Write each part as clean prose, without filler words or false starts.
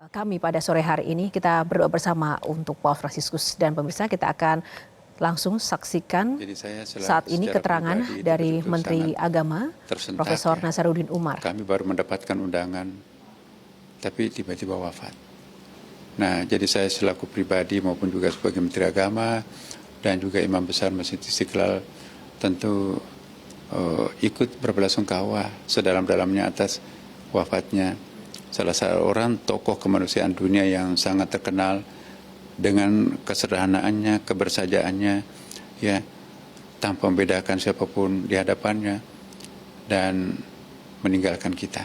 Kami pada sore hari ini kita berdoa bersama untuk Paus Fransiskus dan pemirsa kita akan langsung saksikan saat ini keterangan dari Menteri Agama Profesor Nasaruddin Umar. Kami baru mendapatkan undangan tapi tiba-tiba wafat. Nah, jadi saya selaku pribadi maupun juga sebagai Menteri Agama dan juga Imam Besar Masjid Istiqlal tentu ikut berbelasungkawa sedalam-dalamnya atas wafatnya salah seorang tokoh kemanusiaan dunia yang sangat terkenal dengan kesederhanaannya, kebersajaannya, ya, tanpa membedakan siapapun di hadapannya dan meninggalkan kita.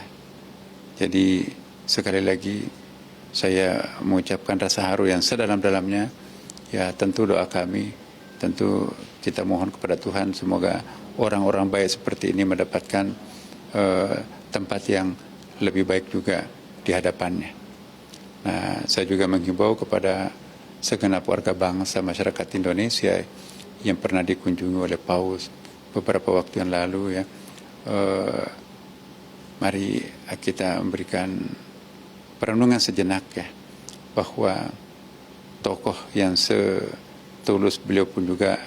Jadi sekali lagi saya mengucapkan rasa haru yang sedalam-dalamnya. Ya, tentu doa kami, tentu kita mohon kepada Tuhan semoga orang-orang baik seperti ini mendapatkan tempat yang lebih baik juga di hadapannya. Nah, saya juga menghimbau kepada segenap warga bangsa masyarakat Indonesia yang pernah dikunjungi oleh Paus beberapa waktu yang lalu, ya, mari kita memberikan perenungan sejenak, ya, bahwa tokoh yang setulus beliau pun juga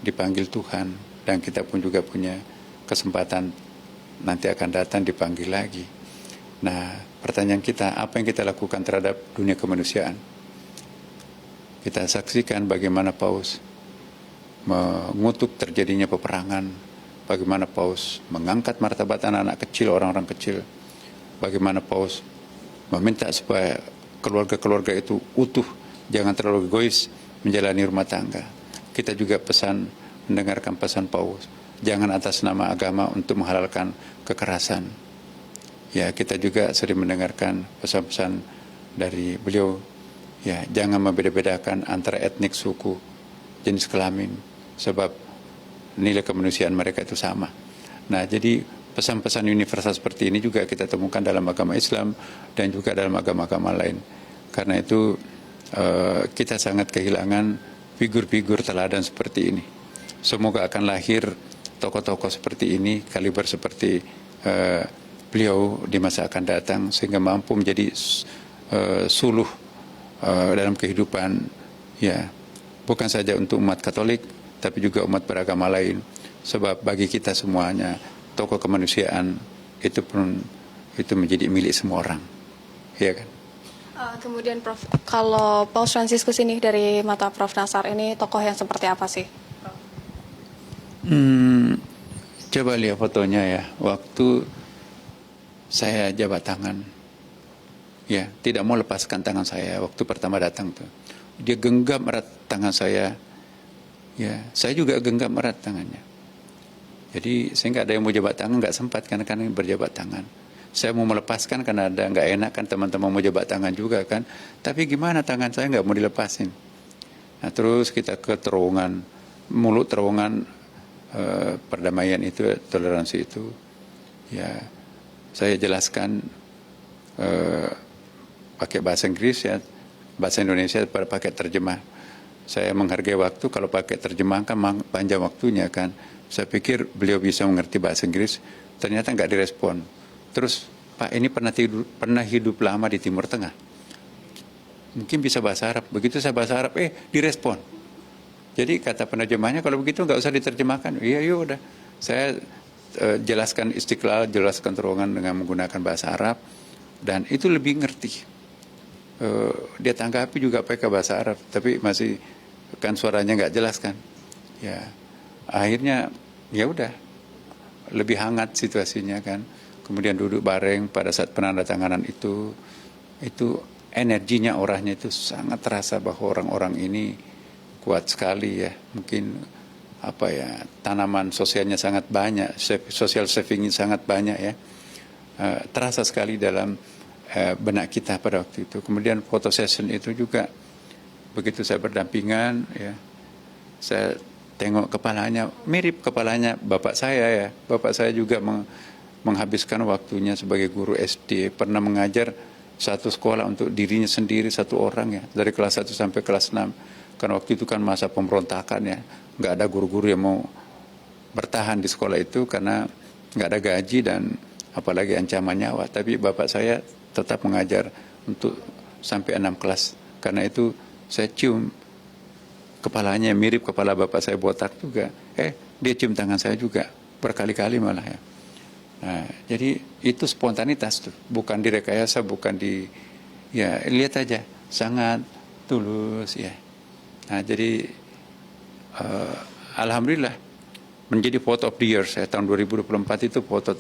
dipanggil Tuhan dan kita pun juga punya kesempatan nanti akan datang dipanggil lagi. Nah, pertanyaan kita, apa yang kita lakukan terhadap dunia kemanusiaan? Kita saksikan bagaimana Paus mengutuk terjadinya peperangan, bagaimana Paus mengangkat martabat anak-anak kecil, orang-orang kecil, bagaimana Paus meminta supaya keluarga-keluarga itu utuh, jangan terlalu egois menjalani rumah tangga. Kita juga mendengarkan pesan Paus, jangan atas nama agama untuk menghalalkan kekerasan. Ya, kita juga sering mendengarkan pesan-pesan dari beliau, ya, jangan membeda-bedakan antara etnik, suku, jenis kelamin, sebab nilai kemanusiaan mereka itu sama. Nah, jadi pesan-pesan universal seperti ini juga kita temukan dalam agama Islam dan juga dalam agama-agama lain. Karena itu kita sangat kehilangan figur-figur teladan seperti ini. Semoga akan lahir tokoh-tokoh seperti ini, kaliber seperti beliau di masa akan datang, sehingga mampu menjadi suluh dalam kehidupan, ya, bukan saja untuk umat Katolik tapi juga umat beragama lain, sebab bagi kita semuanya tokoh kemanusiaan itu pun itu menjadi milik semua orang, ya kan. Kemudian Prof, kalau Paus Fransiskus ini dari mata Prof Nasar ini tokoh yang seperti apa sih, Prof? Coba lihat fotonya, ya, waktu saya jabat tangan, ya, tidak mau lepaskan tangan saya waktu pertama datang tuh. Dia genggam erat tangan saya, ya, saya juga genggam erat tangannya. Jadi saya nggak ada yang mau jabat tangan, nggak sempat karena berjabat tangan. Saya mau melepaskan karena ada nggak enak kan, teman-teman mau jabat tangan juga kan. Tapi gimana, tangan saya nggak mau dilepasin. Nah, terus kita ke terowongan, mulut terowongan perdamaian itu, toleransi itu, ya. Saya jelaskan pakai bahasa Inggris, ya, bahasa Indonesia pakai terjemah. Saya menghargai waktu, kalau pakai terjemah kan panjang waktunya kan. Saya pikir beliau bisa mengerti bahasa Inggris, ternyata nggak direspon. Terus, Pak, ini pernah hidup lama di Timur Tengah, mungkin bisa bahasa Arab. Begitu saya bahasa Arab, direspon. Jadi kata penerjemahnya, kalau begitu nggak usah diterjemahkan. Iya, udah. Saya jelaskan Istiqlal, jelaskan terowongan dengan menggunakan bahasa Arab, dan itu lebih ngerti. Dia tanggapi juga pakai bahasa Arab, tapi masih kan suaranya nggak jelas kan. Ya, akhirnya ya udah, lebih hangat situasinya kan. Kemudian duduk bareng pada saat penandatanganan itu energinya, orangnya itu sangat terasa bahwa orang-orang ini kuat sekali, ya. Mungkin tanaman sosialnya sangat banyak, social savingnya sangat banyak, ya. Terasa sekali dalam benak kita pada waktu itu. Kemudian foto session itu juga, begitu saya berdampingan, ya, saya tengok kepalanya, mirip kepalanya bapak saya, ya. Bapak saya juga menghabiskan waktunya sebagai guru SD, pernah mengajar satu sekolah untuk dirinya sendiri, satu orang, ya, dari kelas 1 sampai kelas 6. Karena waktu itu kan masa pemberontakan, ya, nggak ada guru-guru yang mau bertahan di sekolah itu karena nggak ada gaji dan apalagi ancaman nyawa. Tapi bapak saya tetap mengajar untuk sampai 6 kelas. Karena itu saya cium kepalanya, mirip kepala bapak saya botak juga. Dia cium tangan saya juga, berkali-kali malah ya. Nah, jadi itu spontanitas tuh, bukan direkayasa, bukan ya lihat aja, sangat tulus ya. Nah, jadi alhamdulillah menjadi foto of the year saya tahun 2024 itu foto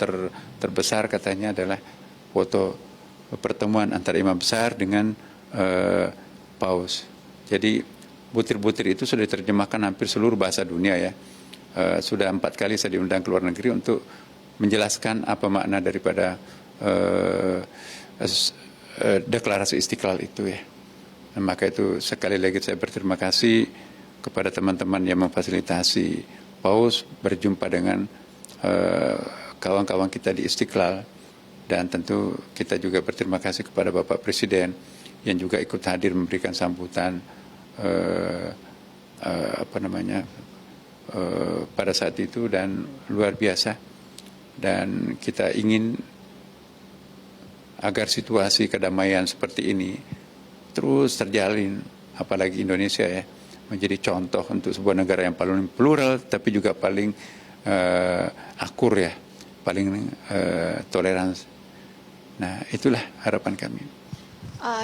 terbesar katanya adalah foto pertemuan antara imam besar dengan paus. Jadi butir-butir itu sudah diterjemahkan hampir seluruh bahasa dunia ya. Sudah 4 kali saya diundang ke luar negeri untuk menjelaskan apa makna daripada deklarasi Istiqlal itu ya. Nah, maka itu sekali lagi saya berterima kasih kepada teman-teman yang memfasilitasi paus berjumpa dengan kawan-kawan kita di Istiqlal, dan tentu kita juga berterima kasih kepada Bapak Presiden yang juga ikut hadir memberikan sambutan pada saat itu, dan luar biasa. Dan kita ingin agar situasi kedamaian seperti ini terus terjalin, apalagi Indonesia ya menjadi contoh untuk sebuah negara yang paling plural tapi juga paling akur ya, paling toleransi. Nah, itulah harapan kami.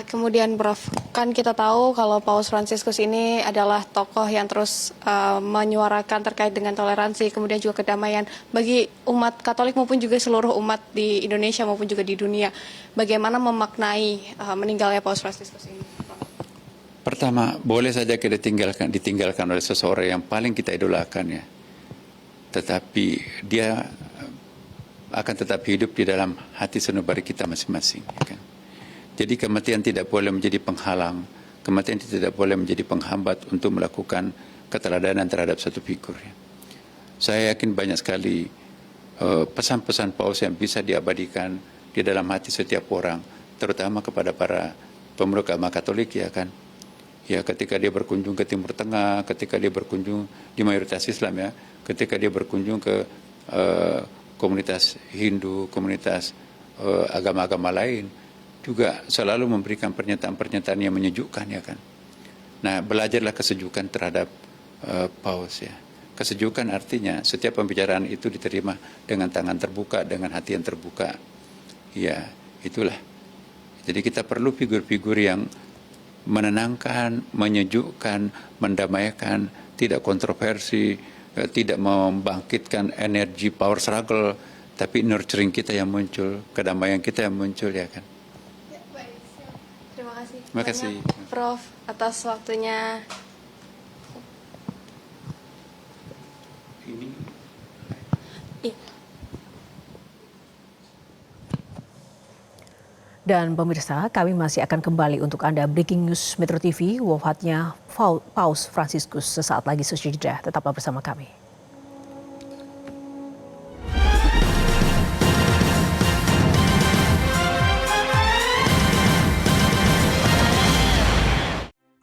Kemudian Prof, kan kita tahu kalau Paus Fransiskus ini adalah tokoh yang terus menyuarakan terkait dengan toleransi, kemudian juga kedamaian bagi umat Katolik maupun juga seluruh umat di Indonesia maupun juga di dunia. Bagaimana memaknai meninggalnya Paus Fransiskus ini? Pertama, boleh saja kita ditinggalkan oleh seseorang yang paling kita idolakan ya. Tetapi dia akan tetap hidup di dalam hati sanubari kita masing-masing. Ya kan? Jadi kematian tidak boleh menjadi penghalang, kematian tidak boleh menjadi penghambat untuk melakukan keteladanan terhadap satu figur. Ya. Saya yakin banyak sekali pesan-pesan Paus yang bisa diabadikan di dalam hati setiap orang, terutama kepada para pemeluk agama Katolik ya kan. Ya, ketika dia berkunjung ke Timur Tengah, ketika dia berkunjung di mayoritas Islam ya, ketika dia berkunjung ke komunitas Hindu, komunitas agama-agama lain, juga selalu memberikan pernyataan-pernyataan yang menyejukkan ya kan. Nah, belajarlah kesejukan terhadap Paus ya. Kesejukan artinya setiap pembicaraan itu diterima dengan tangan terbuka, dengan hati yang terbuka. Ya, itulah. Jadi kita perlu figur-figur yang menenangkan, menyejukkan, mendamaikan, tidak kontroversi, tidak membangkitkan energi power struggle, tapi nurturing kita yang muncul, kedamaian kita yang muncul ya kan. Ya, baik. Terima kasih. Terima kasih. Prof, atas waktunya. Ini. Iya. Dan pemirsa, kami masih akan kembali untuk Anda Breaking News Metro TV, wafatnya Paus Fransiskus sesaat lagi sesudah. Tetaplah bersama kami.